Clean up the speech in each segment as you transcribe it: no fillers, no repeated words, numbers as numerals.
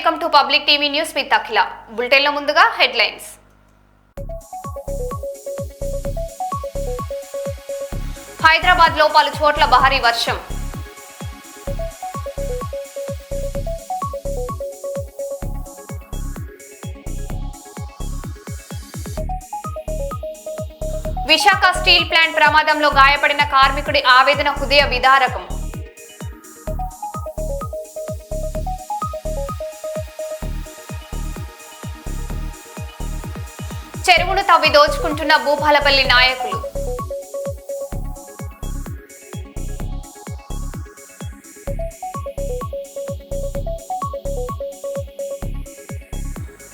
Welcome to public TV news with Akhila. బులెటిన్లో ముందుగా headlines. Hyderabad లో పలు చోట్ల భారీ వర్షం. విశాఖ స్టీల్ ప్లాంట్ ప్రమాదంలో గాయపడిన కార్మికుడి ఆవేదన హృదయ విదారకం. చెరువును తవ్వి దోచుకుంటున్న భూపాలపల్లి నాయకులు.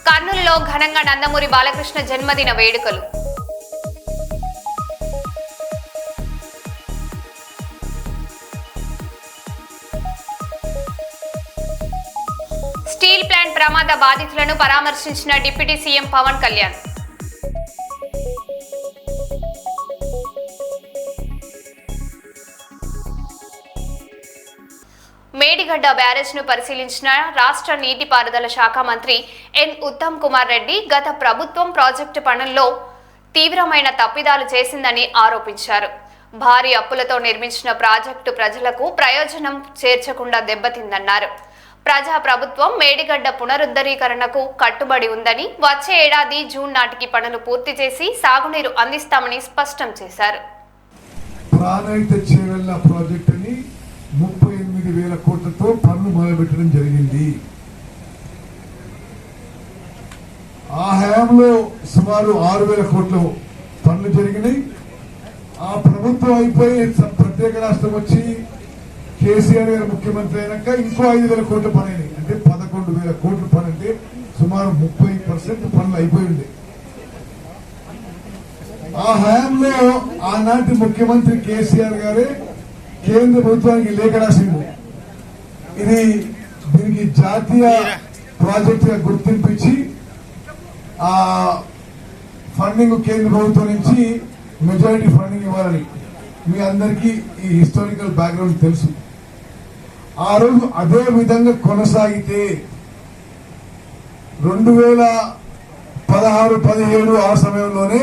కర్నూలులో ఘనంగా నందమూరి బాలకృష్ణ జన్మదిన వేడుకలు. స్టీల్ ప్లాంట్ ప్రమాద బాధితులను పరామర్శించిన deputy CM Pawan Kalyan. Medigadda barrage ను పరిశీలించిన రాష్ట్ర నీటిపారుదల శాఖ మంత్రి ఎన్ ఉత్తమ్ కుమార్ రెడ్డి గత ప్రభుత్వం ప్రాజెక్టు పనుల్లో తీవ్రమైన తప్పిదాలు చేసిందని ఆరోపించారు. భారీ అప్పులతో నిర్మించిన ప్రాజెక్టు ప్రజలకు ప్రయోజనం చేర్చకుండా దెబ్బతిందన్నారు. ప్రజా ప్రభుత్వం మేడిగడ్డ పునరుద్ధరీకరణకు కట్టుబడి ఉందని, వచ్చే ఏడాది జూన్ నాటికి పనులు పూర్తి చేసి సాగునీరు అందిస్తామని స్పష్టం చేశారు. 38,000 కోట్లతో పనులు మొదలుపెట్టడం జరిగింది. ఆ హయాంలో సుమారు 6,000 కోట్ల పనులు జరిగినాయి. ఆ ప్రభుత్వం అయిపోయి ప్రత్యేక రాష్ట్రం వచ్చి కేసీఆర్ గారు ముఖ్యమంత్రి అయినాక ఇంకో 5,000 కోట్ల పని అయినాయి. అంటే 11,000 కోట్ల పని, అంటే సుమారు 30% పనులు అయిపోయింది. ఆ హయాంలో ఆనాటి ముఖ్యమంత్రి కేసీఆర్ గారే కేంద్ర ప్రభుత్వానికి లేఖ రాసింది. దీనికి జాతీయ ప్రాజెక్ట్ గా గుర్తింపించి ఆ ఫండింగ్ కేంద్ర ప్రభుత్వం నుంచి మెజారిటీ ఫండింగ్ ఇవ్వాలని. మీ అందరికీ ఈ హిస్టారికల్ బ్యాక్గ్రౌండ్ తెలుసు. ఆ రోజు అదే విధంగా కొనసాగితే 2016-17 ఆ సమయంలోనే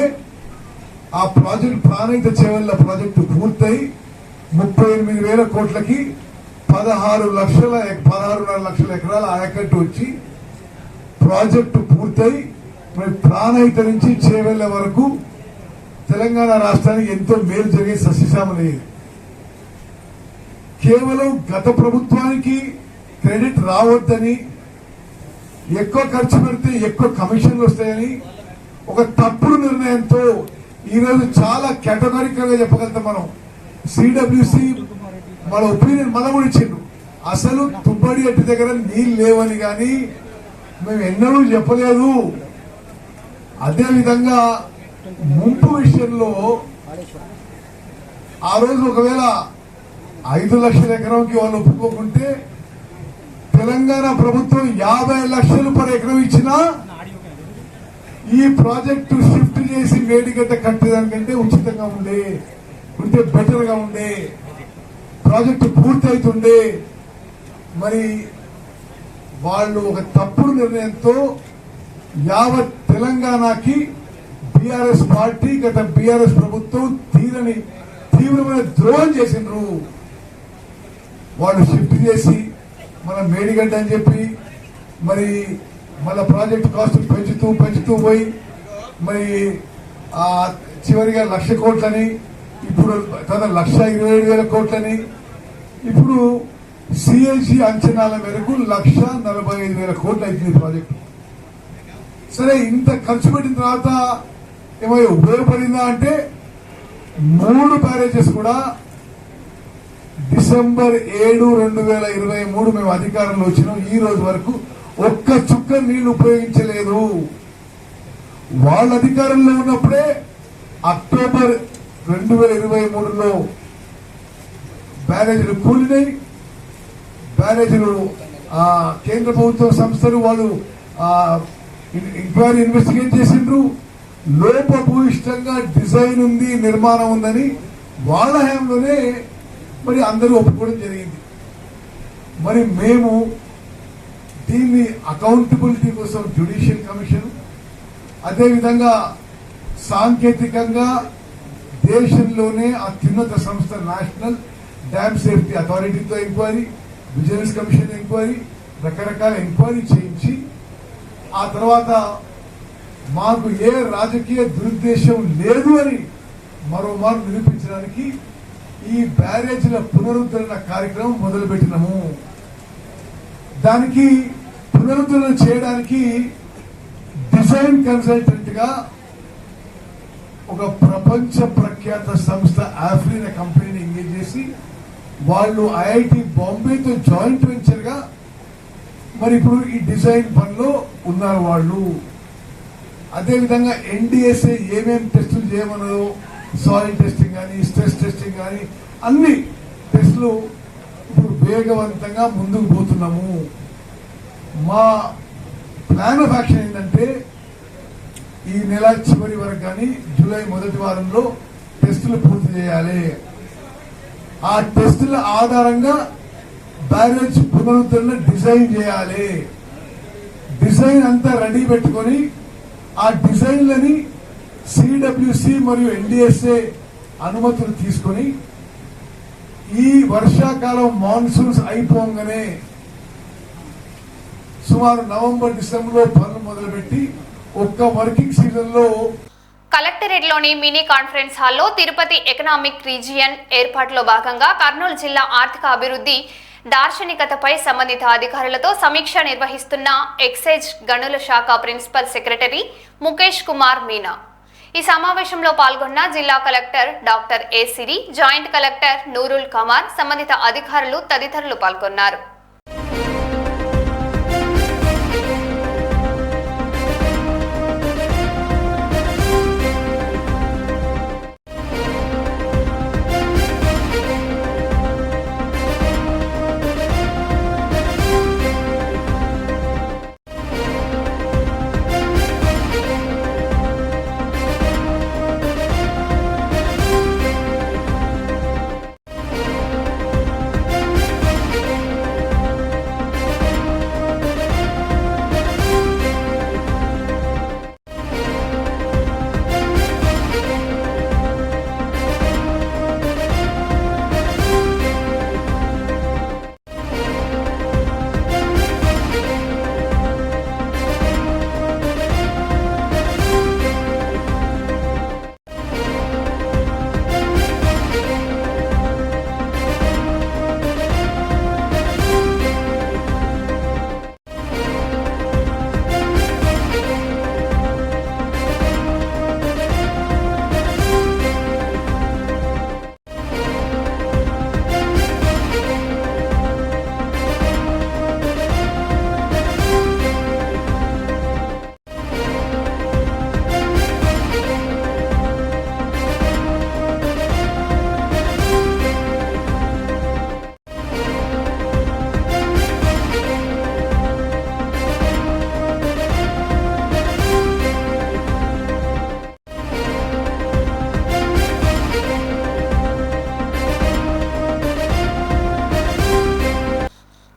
ఆ ప్రాజెక్ట్ ప్రాణహిత చేవెళ్ల ప్రాజెక్టు పూర్తయి 38,000 కోట్లకి 16.5 లక్షల ఎకరాల ఆయకట్టు వచ్చి ప్రాజెక్టు పూర్తయి ప్రాణహిత నుంచి చేవెళ్ల వరకు తెలంగాణ రాష్ట్రానికి ఎంతో మేలు జరిగే సస్యశ్యామలయ్యేది. కేవలం గత ప్రభుత్వానికి క్రెడిట్ రావద్దని, ఎక్కువ ఖర్చు పెడితే ఎక్కువ కమిషన్లు వస్తాయని ఒక తప్పుడు నిర్ణయంతో ఈరోజు చాలా కేటగారికల్ గా చెప్పగలుగుతాం మనం. సిడబ్ల్యూసి మన ఒపీనియన్ మనం కూడా ఇచ్చిండ్రు. అసలు తుబ్బడి అట్టి దగ్గర నీళ్ళు లేవని కానీ మేము ఎన్నడూ చెప్పలేదు. అదేవిధంగా ముంపు విషయంలో ఆ రోజు ఒకవేళ 5 లక్షల ఎకరంకి వాళ్ళు ఒప్పుకోకుంటే తెలంగాణ ప్రభుత్వం 50 లక్షలు పర్ ఎకరం ఇచ్చినా ఈ ప్రాజెక్టు షిఫ్ట్ చేసి మేడిగడ్డ కట్టేదానికంటే ఉచితంగా ఉండే, ఉంటే బెటర్ గా ఉండే, ప్రాజెక్టు పూర్తి అవుతుండే. మరి వాళ్ళు ఒక తప్పుడు నిర్ణయంతో యావత్ తెలంగాణకి బీఆర్ఎస్ పార్టీ, గత బీఆర్ఎస్ ప్రభుత్వం తీవ్రమైన ద్రోహం చేసిండ్రు. వాళ్ళు షిఫ్ట్ చేసి మన మేడిగడ్డ అని చెప్పి మరి మళ్ళా ప్రాజెక్ట్ కాస్ట్ పెంచుతూ పోయి మరి చివరిగా 1,00,000 కోట్లని, ఇప్పుడు 1,27,000 కోట్లని, ఇప్పుడు సిఎల్సి అంచనాల మేరకు 1,45,000 కోట్లు అవుతుంది ప్రాజెక్టు. సరే, ఇంత ఖర్చు పెట్టిన తర్వాత ఏమో ఉపయోగపడిందా అంటే 3 బ్యారేజెస్ కూడా డిసెంబర్ 7, 2023 మేము అధికారంలో వచ్చినాం. ఈ రోజు వరకు ఒక్క చుక్క నీళ్లు ఉపయోగించలేదు. వాళ్ళ అధికారంలో ఉన్నప్పుడే అక్టోబర్ 2023లో బ్యారేజీలు కూలినాయి. బ్యారేజీలు కేంద్ర ప్రభుత్వ సంస్థలు వాళ్ళు ఎంక్వైరీ ఇన్వెస్టిగేట్ చేసిండ్రు. లోపభూయిష్టంగా డిజైన్ ఉంది, నిర్మాణం ఉందని వాళ్ళ హయాంలోనే మరి అందరూ ఒప్పుకోవడం జరిగింది. మరి మేము దీన్ని అకౌంటబిలిటీ కోసం జ్యుడిషియల్ కమిషన్, అదేవిధంగా సాంకేతికంగా దేశంలోనే అత్యున్నత సంస్థ నేషనల్ డ్యామ్ సేఫ్టీ అథారిటీతో ఎంక్వైరీ, విజిలెన్స్ కమిషన్ ఎంక్వైరీ, రకరకాల ఎంక్వైరీ చేయించి ఆ తర్వాత మాకు ఏ రాజకీయ దురుద్దేశం లేదు అని మరోమారు నిరూపించడానికి ఈ బ్యారేజీల పునరుద్ధరణ కార్యక్రమం మొదలుపెట్టినాము. దానికి పునరుద్ధరణ చేయడానికి డిజైన్ కన్సల్టెంట్ గా ఒక ప్రపంచ ప్రఖ్యాత సంస్థ ఆఫ్రిన్ అనే కంపెనీని ఎంగేజ్ చేసి వాళ్ళు ఐఐటి బాంబేతో జాయింట్ వెంచర్ గా మరి ఇప్పుడు ఈ డిజైన్ పనిలో ఉన్నారు వాళ్ళు. అదేవిధంగా ఎన్డిఎస్ఏ ఏమేం టెస్టులు చేయమన్నారో సాయిల్ టెస్టింగ్ కానీ స్ట్రెస్ టెస్టింగ్ కానీ అన్ని టెస్టులు ఇప్పుడు వేగవంతంగా ముందుకు పోతున్నాము. మా ప్లాన్ ఆఫ్ యాక్షన్ ఏంటంటే ఈ నెల చివరి వరకు కానీ జూలై మొదటి వారంలో టెస్టులు పూర్తి చేయాలి. ఆ టెస్టుల ఆధారంగా బ్యారేజ్ పునరుద్ధరణ డిజైన్ చేయాలి. డిజైన్ అంతా రెడీ పెట్టుకొని ఆ డిజైన్లని సిడబ్ల్యూసి మరియు ఎన్డిఎస్ఏ అనుమతులు తీసుకొని ఈ వర్షాకాలం మాన్సూన్స్ అయిపోగానే సుమారు నవంబర్ డిసెంబర్లో పనులు మొదలుపెట్టి ఒక్క వర్కింగ్ సీజన్ లో కలెక్టరేట్లోని మినీ కాన్ఫరెన్స్ హాల్లో తిరుపతి ఎకనామిక్ రీజియన్ ఏర్పాటులో భాగంగా కర్నూలు జిల్లా ఆర్థిక అభివృద్ధి దార్శనికతపై సంబంధిత అధికారులతో సమీక్ష నిర్వహిస్తున్న ఎక్సైజ్ గనుల శాఖ ప్రిన్సిపల్ సెక్రటరీ ముఖేష్ కుమార్ మీనా. ఈ సమావేశంలో పాల్గొన్న జిల్లా collector doctor A Siri, joint collector Nurul Kamar, సంబంధిత అధికారులు తదితరులు పాల్గొన్నారు.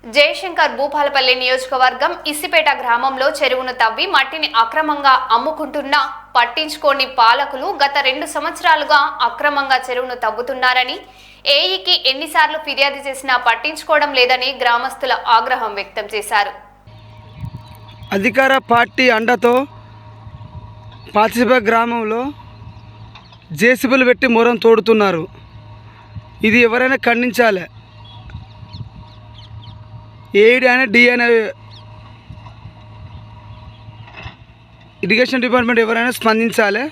జయశంకర్ భూపాలపల్లి నియోజకవర్గం ఇసిపేట గ్రామంలో చెరువును తవ్వి మట్టిని అక్రమంగా అమ్ముకుంటున్న పట్టించుకోని పాలకులు గత 2 సంవత్సరాలుగా అక్రమంగా చెరువును తవ్వుతున్నారని, ఏఈకి ఎన్నిసార్లు ఫిర్యాదు చేసినా పట్టించుకోవడం లేదని గ్రామస్తుల ఆగ్రహం వ్యక్తం చేశారు. అధికార పార్టీ అండతో పాచిపేట గ్రామంలో జేసీబీలు పెట్టి మొరం తోడుతున్నారు. ఇది ఎవరైనా ఖండించాలి. ఏఈడి అయినా డి అయినా ఇరిగేషన్ డిపార్ట్మెంట్ ఎవరైనా స్పందించాలి.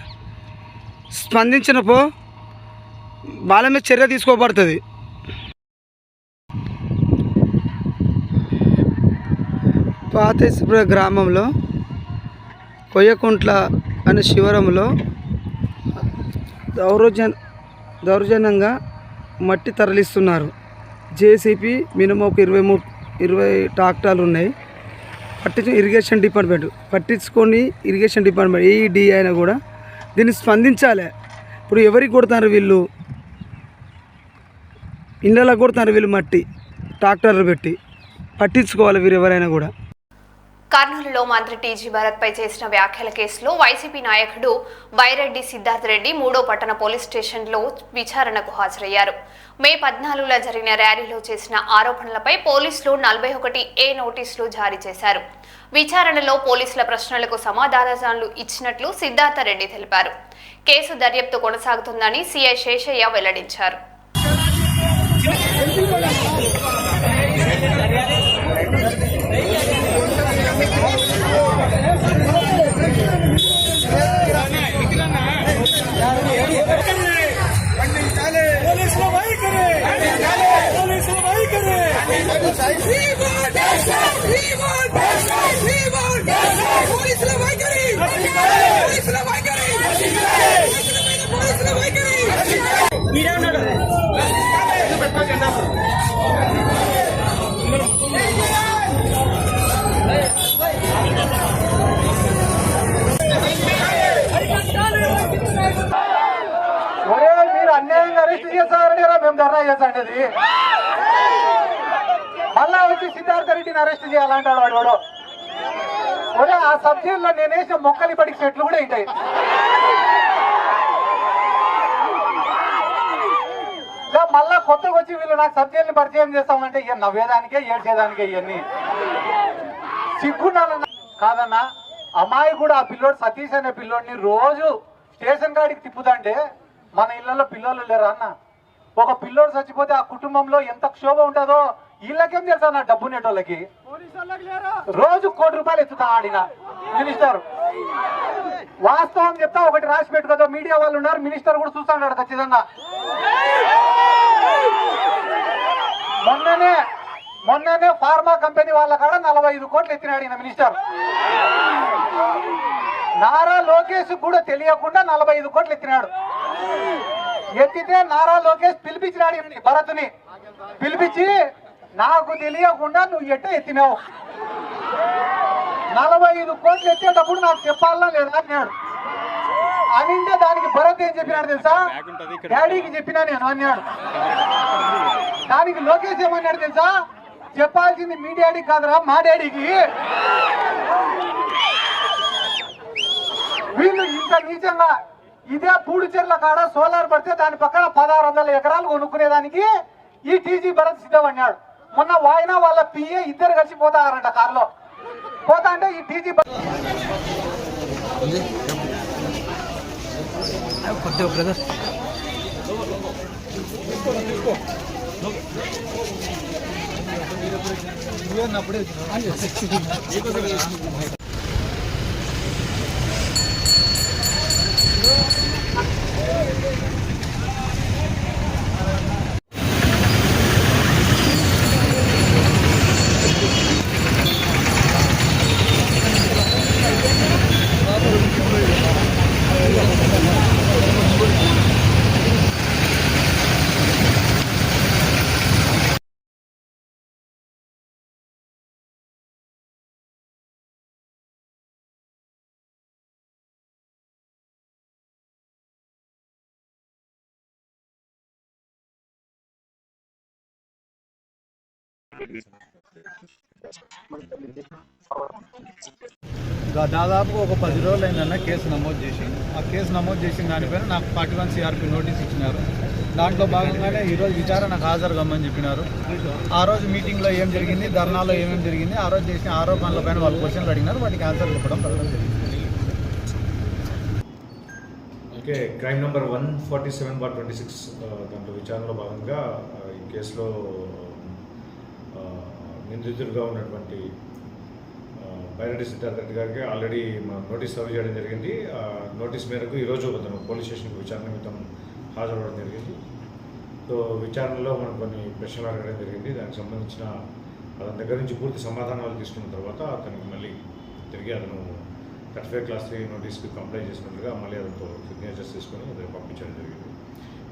స్పందించినప్పుడు వాళ్ళ మీద చర్య తీసుకోబడుతుంది. పాతేశ్వర గ్రామంలో కొయ్యకుంట్ల అనే శివరంలో దౌర్జన్యంగా మట్టి తరలిస్తున్నారు. జేసీపీ మినిమం ఒక 20 ట్రాక్టర్లు ఉన్నాయి. ఇరిగేషన్ డిపార్ట్మెంట్ పట్టించుకొని ఇరిగేషన్ డిపార్ట్మెంట్ ఏఈడి అయినా కూడా దీన్ని స్పందించాలి. ఇప్పుడు ఎవరికి కొడుతున్నారు వీళ్ళు? ఇళ్ళలో కొడుతున్నారు వీళ్ళు మట్టి ట్రాక్టర్లు పెట్టి. పట్టించుకోవాలి వీరు ఎవరైనా కూడా. కర్నూలులో మంత్రి టీజీ భరత్ పై చేసిన వ్యాఖ్యల కేసులో వైసీపీ నాయకుడు వైరెడ్డి సిద్ధార్థ్ రెడ్డి 3వ పట్టణ పోలీస్ స్టేషన్లో విచారణకు హాజరయ్యారు. మే 14లో జరిగిన ర్యాలీలో చేసిన ఆరోపణలపై పోలీసులు 41A నోటీసులు జారీ చేశారు. విచారణలో పోలీసుల ప్రశ్నలకు సమాధానాలు ఇచ్చినట్లు సిద్ధార్థ రెడ్డి తెలిపారు. కేసు దర్యాప్తు కొనసాగుతుందని సిఐ శేషయ్య వెల్లడించారు. మీరు అన్యాయంగా అరెస్ట్ చేస్తారని మేము ధర్నా చేస్తాండి. మళ్ళా వచ్చి సిద్ధార్థ రెడ్డిని అరెస్ట్ చేయాలంటాడు వాడు. ఒరే ఆ సబ్జెక్టులో నేను వేసిన మొక్కలు ఇప్పటికి చెట్లు కూడా ఉంటాయి. మళ్ళా కొత్తగా వచ్చి వీళ్ళు నాకు సబ్జెక్టుని పరిచయం చేస్తామంటే ఇక నవ్వేదానికే ఏడ్చేదానికే ఇవన్నీ సిగ్గున్నాను కాదన్నా. అమ్మాయి కూడా ఆ పిల్లోడు సతీష్ అనే పిల్లోడిని రోజు స్టేషన్ కాడికి తిప్పుదంటే మన ఇళ్లలో పిల్లలు లేరా అన్న? ఒక పిల్లోడు చచ్చిపోతే ఆ కుటుంబంలో ఎంత క్షోభ ఉంటుందో వీళ్ళకేం తెలుసా నా డబ్బు నెటోళ్ళకి. రోజు ₹1 కోటి ఎత్తుతా ఆడిన మినిస్టర్. వాస్తవం చెప్తా, ఒకటి రాసి పెట్టుకోదో మీడియా వాళ్ళు ఉన్నారు, మినిస్టర్ కూడా చూస్తాడు ఖచ్చితంగా. మొన్ననే ఫార్మా కంపెనీ వాళ్ళ కాడ 45 కోట్లు ఎత్తినాడు ఈయన మినిస్టర్. నారా లోకేష్ కూడా తెలియకుండా 45 కోట్లు ఎత్తినాడు. ఎత్తితే నారా లోకేష్ పిలిపించినాడు భరత్ని. పిలిపించి నాకు తెలియకుండా నువ్వు ఎత్తినావు 45 కోట్లు ఎత్తేటప్పుడు నాకు చెప్పాలన్నా లేదా అన్నాడు. అనింటే దానికి భరత్ ఏం చెప్పినాడు తెలుసా? డాడీకి చెప్పినా నేను అన్నాడు. దానికి లోకేష్ ఏమన్నాడు తెలుసా? చెప్పాల్సింది మీ డాడీకి కాదురా మా డాడీకి. వీళ్ళు ఇంత నీచంగా ఇదే పూడిచెర్ల కాడ సోలార్ పడితే దాని పక్కన 1600 ఎకరాలు కొనుక్కునేదానికి ఈ టీజీ భరత్ సిద్ధం అన్నాడు. మొన్న వాయినా వాళ్ళ పిఏ ఇద్దరు కలిసి పోతారంట కారులో. పోతా అంటే ఈ టీజీ దాదాపు ఒక 10 రోజులు అయిందన్న కేసు నమోదు చేసి, ఆ కేసు నమోదు చేసిన దానిపైన నాకు 41 CRP నోటీస్ ఇచ్చినారు. దాంట్లో భాగంగానే ఈరోజు విచారణకు హాజరు కమ్మని చెప్పినారు. ఆ రోజు మీటింగ్లో ఏం జరిగింది, ధర్నాలో ఏమేమి జరిగింది, ఆ రోజు చేసిన ఆరోపణలపైన వాళ్ళు క్వశ్చన్లు అడిగినారు, వాటికి ఆన్సర్ చెప్పడం జరిగింది. ఓకే, క్రైమ్ నెంబర్ 147/26 దాంట్లో విచారణలో భాగంగా ఈ కేసులో నిందితుడిగా ఉన్నటువంటి వైరెడ్డి సిద్ధార్థ రెడ్డి గారికి ఆల్రెడీ నోటీస్ సర్వ్ చేయడం జరిగింది. నోటీస్ మేరకు ఈరోజు అతను పోలీస్ స్టేషన్కి విచారణ నిమిత్తం హాజరవ్వడం జరిగింది. సో విచారణలో మనం కొన్ని ప్రశ్నలు అడగడం జరిగింది. దానికి సంబంధించిన అతని దగ్గర నుంచి పూర్తి సమాధానాలు తీసుకున్న తర్వాత అతనికి మళ్ళీ తిరిగి అతను 35 Class 3 నోటీస్కి కంప్లై చేసినట్లుగా మళ్ళీ అతనితో సిగ్నేచర్స్ తీసుకొని అతను పంపించడం జరిగింది.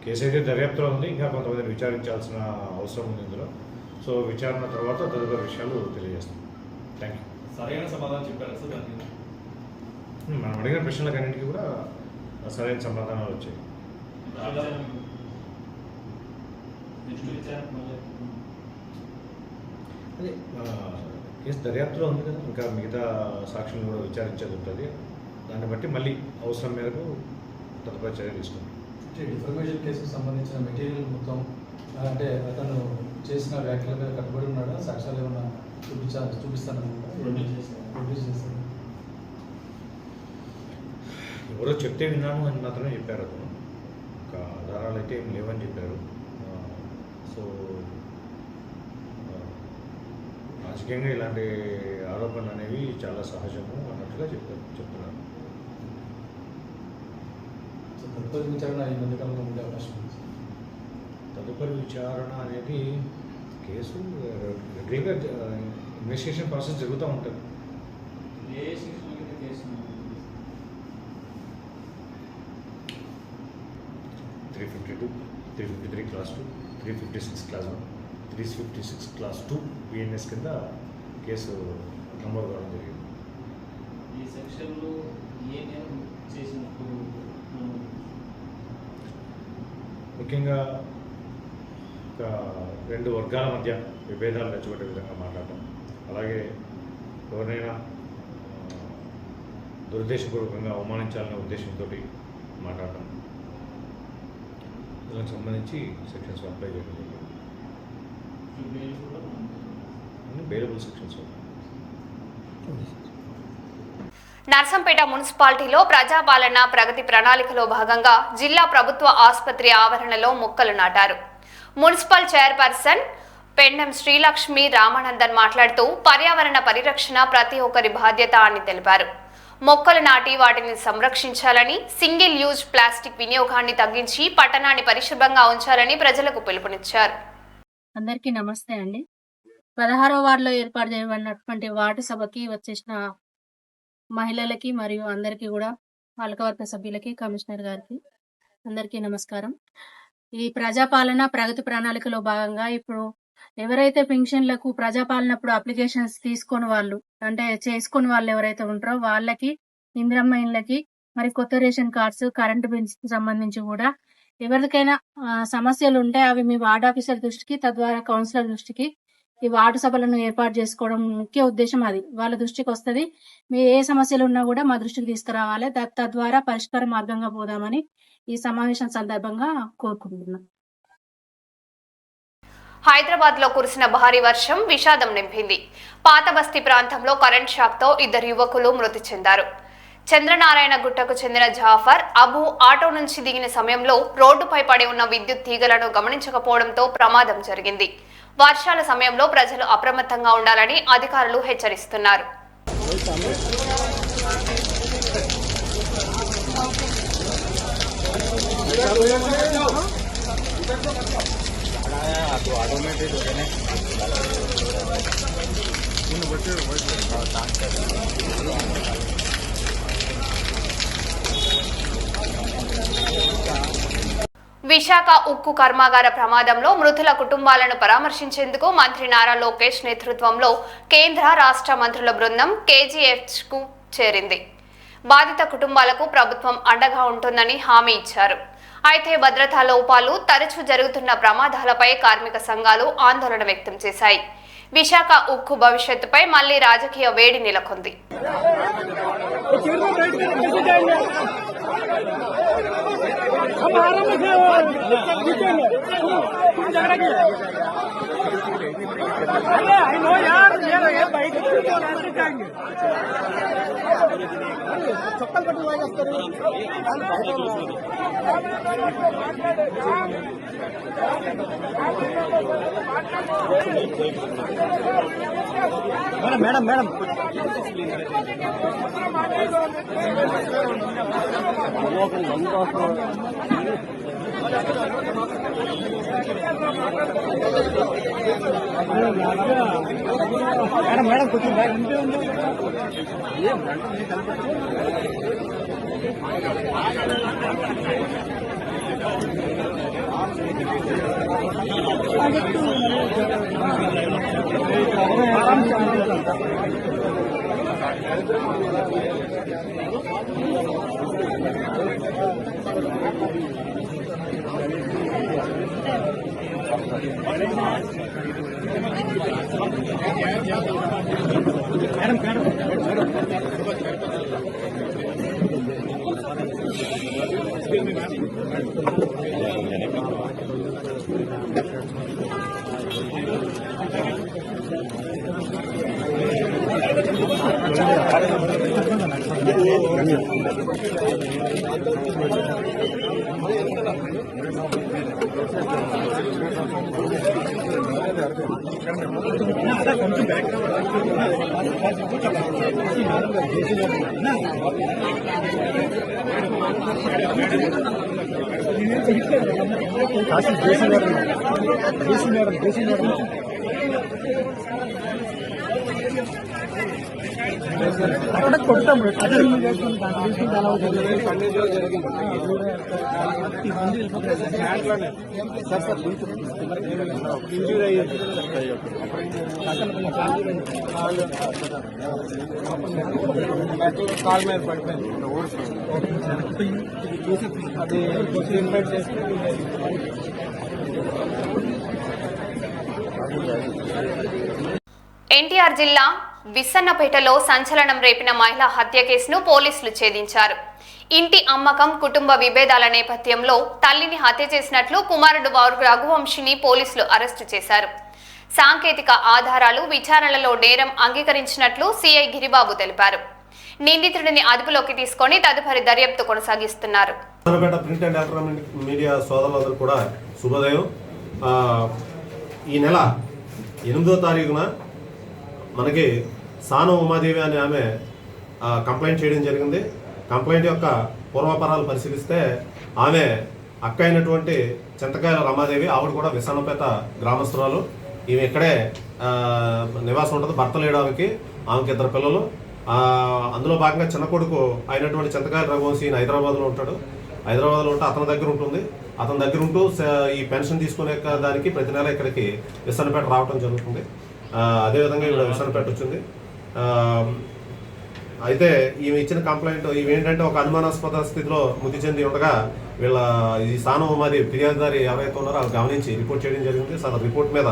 కేసు అయితే దర్యాప్తులో ఉంది, ఇంకా కొంతమందిని విచారించాల్సిన అవసరం ఉంది ఇందులో. సో విచారణ తర్వాత తదుపరి విషయాలు తెలియజేస్తాం. Thank you. సరైన సమాధానం చెప్పారు సార్ దానికి? మనం అడిగిన ప్రశ్నలకు అన్నింటికీ కూడా సరైన సమాధానాలు వచ్చాయి. అదే కేసు దర్యాప్తులో ఉంది కదా, ఇంకా మిగతా సాక్షులను కూడా విచారించేది ఉంటుంది. దాన్ని బట్టి మళ్ళీ అవసరం మేరకు తదుపరి చర్య తీసుకుంటాం. డిఫర్మేషన్ కేసుకు సంబంధించిన మెటీరియల్ మొత్తం అంటే అతను చేసిన వ్యాఖ్యల మీద కట్టుబడి ఉన్నాడా? సాక్ష్యాలు ఏమన్నా చూపిస్తానన్నా ప్రొడ్యూస్ చేస్తాను. ఎవరో చెప్తే విన్నాను అని మాత్రమే చెప్పారు. అతను ఇంకా ఆధారాలు అయితే ఏం లేవని చెప్పారు. సో రాజకీయంగా ఇలాంటి ఆరోపణలు అనేవి చాలా సహజము అన్నట్టుగా చెప్తున్నారు. తదుపరి విచారణ ఈ మధ్యకాలంలో ఉండే అవకాశం ఉంది. తదుపరి విచారణ అనేది కేసు రెగ్యులర్గా ఇన్వెస్టిగేషన్ ప్రాసెస్ జరుగుతూ ఉంటుంది. ఏ సెక్షన్ కింద case 352, 353 class 2, 356 class 1, 356 class 2 BNS కింద కేసు నమోదు కావడం జరిగింది. ఈ సెక్షన్లో ఏ నేరం చేసినప్పుడు ముఖ్యంగా ఒక రెండు వర్గాల మధ్య విభేదాలు రెచ్చగొట్టే విధంగా మాట్లాడటం, అలాగే ఎవరినైనా దురుద్దేశపూర్వకంగా అవమానించాలనే ఉద్దేశంతో మాట్లాడటం, దానికి సంబంధించి సెక్షన్స్ అప్లై చేయడం జరిగింది. అన్ని బెయిలబుల్ సెక్షన్స్. నర్సంపేట మున్సిపాలిటీలో ప్రజాపాలన ప్రగతి ప్రణాళికలో భాగంగా జిల్లా ప్రభుత్వ ఆసుపత్రి ఆవరణలో మొక్కలు నాటారు. మున్సిపల్ చైర్పర్సన్ పెండెం శ్రీలక్ష్మి రామానందన్ మాట్లాడుతూ పర్యావరణ పరిరక్షణ ప్రతి ఒక్కరి బాధ్యత అని తెలిపారు. మొక్కలు నాటి వాటిని సంరక్షించాలని, సింగిల్ యూజ్ ప్లాస్టిక్ వినియోగాన్ని తగ్గించి పట్టణాన్ని పరిశుభ్రంగా ఉంచాలని ప్రజలకు పిలుపునిచ్చారు. అందరికీ నమస్తే అండి. 16వ వార్డులో ఏర్పాటు చేయబడినటువంటి వార్డు సభకి వచ్చేసిన మహిళలకి మరియు అందరికీ కూడా పాలకవర్గ సభ్యులకి, కమిషనర్ గారికి అందరికీ నమస్కారం. ఈ ప్రజాపాలన ప్రగతి ప్రణాళికలో భాగంగా ఇప్పుడు ఎవరైతే పెన్షన్లకు ప్రజాపాలనప్పుడు అప్లికేషన్స్ తీసుకొని వాళ్ళు అంటే చేసుకుని వాళ్ళు ఎవరైతే ఉంటారో వాళ్ళకి, ఇందిరమ్మ ఇళ్ళకి, మరి కొత్త రేషన్ కార్డ్స్, కరెంటు బిల్స్ కి సంబంధించి కూడా ఎవరికైనా సమస్యలు ఉంటే అవి మీ వార్డ్ ఆఫీసర్ దృష్టికి, తద్వారా కౌన్సిలర్ దృష్టికి ఈ వార్డు సభలను ఏర్పాటు చేసుకోవడం ముఖ్య ఉద్దేశం. అది వాళ్ళ దృష్టికి వస్తుంది. మీ ఏ సమస్యలు ఉన్నా కూడా మా దృష్టికి తీసుకురావాలి, తద్వారా పరిష్కార మార్గంగా పోదామని ఈ సమావేశం సందర్భంగా కోరుకుంటున్నాం. హైదరాబాద్ లో కురిసిన భారీ వర్షం విషాదం నింపింది. పాత బస్తీ ప్రాంతంలో కరెంట్ షాక్ తో 2 యువకులు మృతి చెందారు. చంద్రనారాయణ గుట్టకు చెందిన జాఫర్, అబు ఆటో నుంచి దిగిన సమయంలో రోడ్డుపై పడి ఉన్న విద్యుత్ తీగలను గమనించకపోవడంతో ప్రమాదం జరిగింది. వర్షాల సమయంలో ప్రజలు అప్రమత్తంగా ఉండాలని అధికారులు హెచ్చరిస్తున్నారు. విశాఖ ఉక్కు కర్మాగార ప్రమాదంలో మృతుల కుటుంబాలను పరామర్శించేందుకు మంత్రి నారా లోకేష్ నేతృత్వంలో కేంద్ర రాష్ట్ర మంత్రుల బృందం KGH కు చేరింది. బాధిత కుటుంబాలకు ప్రభుత్వం అండగా ఉంటుందని హామీ ఇచ్చారు. అయితే భద్రతా లోపాలు, తరచూ జరుగుతున్న ప్రమాదాలపై కార్మిక సంఘాలు ఆందోళన వ్యక్తం చేశాయి. విశాఖ ఉక్కు భవిష్యత్తుపై మళ్లీ రాజకీయ వేడి నెలకొంది. మేడం మేడం మేడం మేడం కొంచెం మేడం ఎన్టీఆర్ జిల్లా విస్సన్నపేటలో సంచలనం రేపిన మహిళా హత్య కేసును పోలీసులు ఛేదించారు. ఇంటి అమ్మకం, కుటుంబ విభేదాల నేపథ్యంలో తల్లిని హత్య చేసినట్లు కుమారుడు రఘువంశిని పోలీసులు అరెస్టు చేశారు. సాంకేతిక ఆధారాలు విచారణలో నేరం అంగీకరించినట్లు సిఐ గిరిబాబు తెలిపారు. నిందితుడిని అదుపులోకి తీసుకొని తదుపరి దర్యాప్తు కొనసాగిస్తున్నారు. ప్రింట్ అండ్ ఎలక్ట్రానిక్ మీడియా సోదరులందరూ కూడా శుభోదయం. ఈ నెల 8వ తారీఖున మనకి సాను ఉమాదేవి అనే ఆమె కంప్లైంట్ చేయడం జరిగింది. కంప్లైంట్ యొక్క పూర్వాపరాలు పరిశీలిస్తే ఆమె అక్క అయినటువంటి చింతకాయల రమాదేవి, ఆవిడ కూడా విసన్నపేట గ్రామస్తురాలు. ఈమె ఇక్కడే నివాసం ఉంటుంది. భర్త లేడు ఆమెకి 2 పిల్లలు. అందులో భాగంగా చిన్న కొడుకు అయినటువంటి చింతకాయల రఘువంశీ ఈయన హైదరాబాద్లో ఉంటాడు. హైదరాబాద్లో ఉంటే అతని దగ్గర ఉంటుంది. అతని దగ్గర ఉంటూ ఈ పెన్షన్ తీసుకునే దానికి ప్రతి నెల ఇక్కడికి విసన్నపేట రావడం జరుగుతుంది. అదేవిధంగా ఇక్కడ విసన్నపేట వచ్చింది. అయితే ఈమె ఇచ్చిన కంప్లైంట్ ఇవి ఏంటంటే ఒక అనుమానాస్పద స్థితిలో మృతి చెంది ఉండగా వీళ్ళ ఈ స్థానం మాది ఫిర్యాదుదారి ఎవరైతే ఉన్నారో అది గమనించి రిపోర్ట్ చేయడం జరిగింది. సదరు రిపోర్ట్ మీద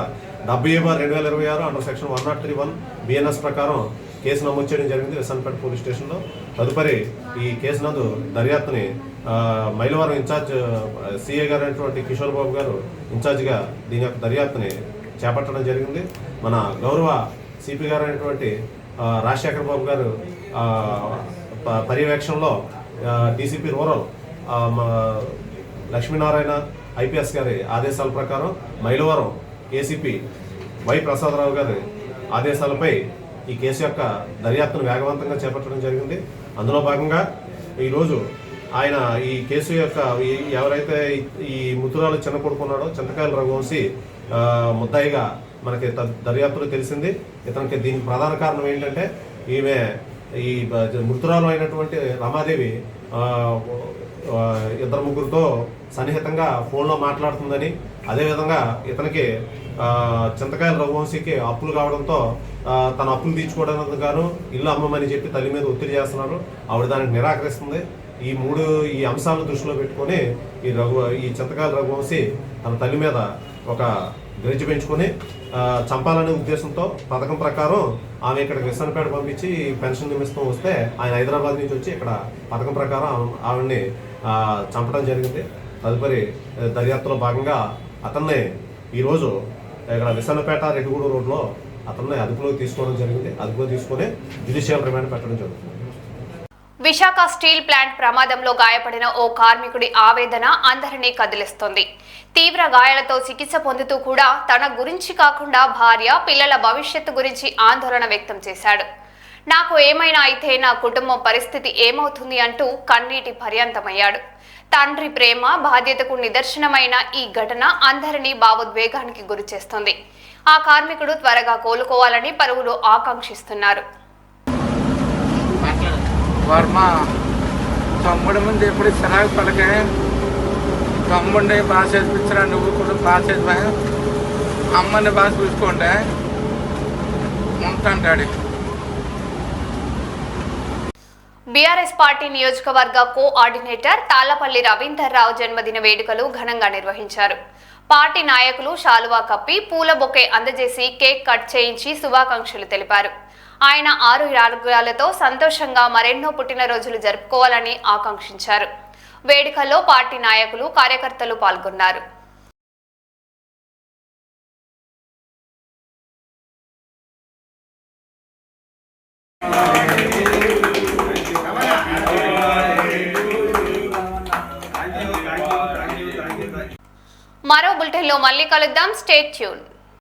70/2026 అండర్ సెక్షన్ 103(1) BNS ప్రకారం కేసు నమోదు చేయడం జరిగింది విసన్నపేట పోలీస్ స్టేషన్లో. తదుపరి ఈ కేసు నందు దర్యాప్తుని మైలవరం ఇన్ఛార్జ్ సిఐ గారు అయినటువంటి కిషోర్ బాబు గారు ఇన్ఛార్జిగా దీని యొక్క దర్యాప్తుని చేపట్టడం జరిగింది. మన గౌరవ సిపి గారు అయినటువంటి రాజశేఖర్ బాబు గారు పర్యవేక్షణలో డీసీపీ రూరల్ లక్ష్మీనారాయణ IPS గారి ఆదేశాల ప్రకారం మైలవరం ఏసీపీ వై ప్రసాదరావు గారి ఆదేశాలపై ఈ కేసు యొక్క దర్యాప్తును వేగవంతంగా చేపట్టడం జరిగింది. అందులో భాగంగా ఈరోజు ఆయన ఈ కేసు యొక్క ఎవరైతే ఈ ముతురాలు చిన్న కొడుకున్నాడో చింతకాయల రఘువంశీ ముద్దాయిగా మనకి దర్యాప్తులో తెలిసింది. ఇతనికి దీనికి ప్రధాన కారణం ఏంటంటే ఈమె ఈ మృతురాలు అయినటువంటి రమాదేవి 2-3 సన్నిహితంగా ఫోన్లో మాట్లాడుతుందని, అదేవిధంగా ఇతనికి చింతకాయల రఘువంశీకి అప్పులు కావడంతో తన అప్పులు తీర్చుకోవడానికి గాను ఇల్లు అమ్మమని చెప్పి తల్లి మీద ఒత్తిడి చేస్తున్నారు. ఆవిడ దానికి నిరాకరిస్తుంది. ఈ అంశాలను దృష్టిలో పెట్టుకొని ఈ చింతకాయల రఘువంశీ తన తల్లి మీద ఒక గ్రెడ్జ్ పెంచుకొని చంపాలనే ఉద్దేశంతో పథకం ప్రకారం ఆమె ఇక్కడికి విసన్నపేట పంపించి పెన్షన్ నిమిత్తం వస్తే ఆయన హైదరాబాద్ నుంచి వచ్చి ఇక్కడ పథకం ప్రకారం ఆవిడ్ని చంపడం జరిగింది. తదుపరి దర్యాప్తులో భాగంగా అతన్ని ఈరోజు ఇక్కడ విసన్నపేట రెడ్డిగూడ రోడ్లో అతన్ని అదుపులోకి తీసుకోవడం జరిగింది. అదుపులో తీసుకొని జ్యుడిషియల్ రిమాండ్ పెట్టడం జరుగుతుంది. విశాఖ స్టీల్ ప్లాంట్ ప్రమాదంలో గాయపడిన ఓ కార్మికుడి ఆవేదన అందరినీ కదిలిస్తోంది. తీవ్ర గాయాలతో చికిత్స పొందుతూ కూడా తన గురించి కాకుండా భార్య, పిల్లల భవిష్యత్తు గురించి ఆందోళన వ్యక్తం చేశాడు. నాకు ఏమైనా అయితే నా కుటుంబం పరిస్థితి ఏమవుతుంది అంటూ కన్నీటి పర్యంతమయ్యాడు. తండ్రి ప్రేమ, బాధ్యతకు నిదర్శనమైన ఈ ఘటన అందరినీ భావోద్వేగానికి గురిచేస్తోంది. ఆ కార్మికుడు త్వరగా కోలుకోవాలని పలువురు ఆకాంక్షిస్తున్నారు. వర్మ తమ్ముడి ముందు ఎప్పుడు చిరాకు పలకే, తమ్ముడిని బాగా చేసిపించరా, నువ్వు కూడా బాగా చేసిపా, అమ్మని బాగా చూసుకోండి ఉంటాడు. బీఆర్ఎస్ పార్టీ నియోజకవర్గ కోఆర్డినేటర్ తాళ్లపల్లి రవీందర్ రావు జన్మదిన వేడుకలు ఘనంగా నిర్వహించారు. పార్టీ నాయకులు శాలువా కప్పి పూల బొకే అందజేసి కేక్ కట్ చేయించి శుభాకాంక్షలు తెలిపారు. ఆయన 6 ఆరోగ్యాలతో సంతోషంగా మరెన్నో పుట్టినరోజులు జరుపుకోవాలని ఆకాంక్షించారు. వేడుకల్లో పార్టీ నాయకులు కార్యకర్తలు పాల్గొన్నారు. మరో బులెటిన్లో మళ్ళీ కలుద్దాం. Stay tune.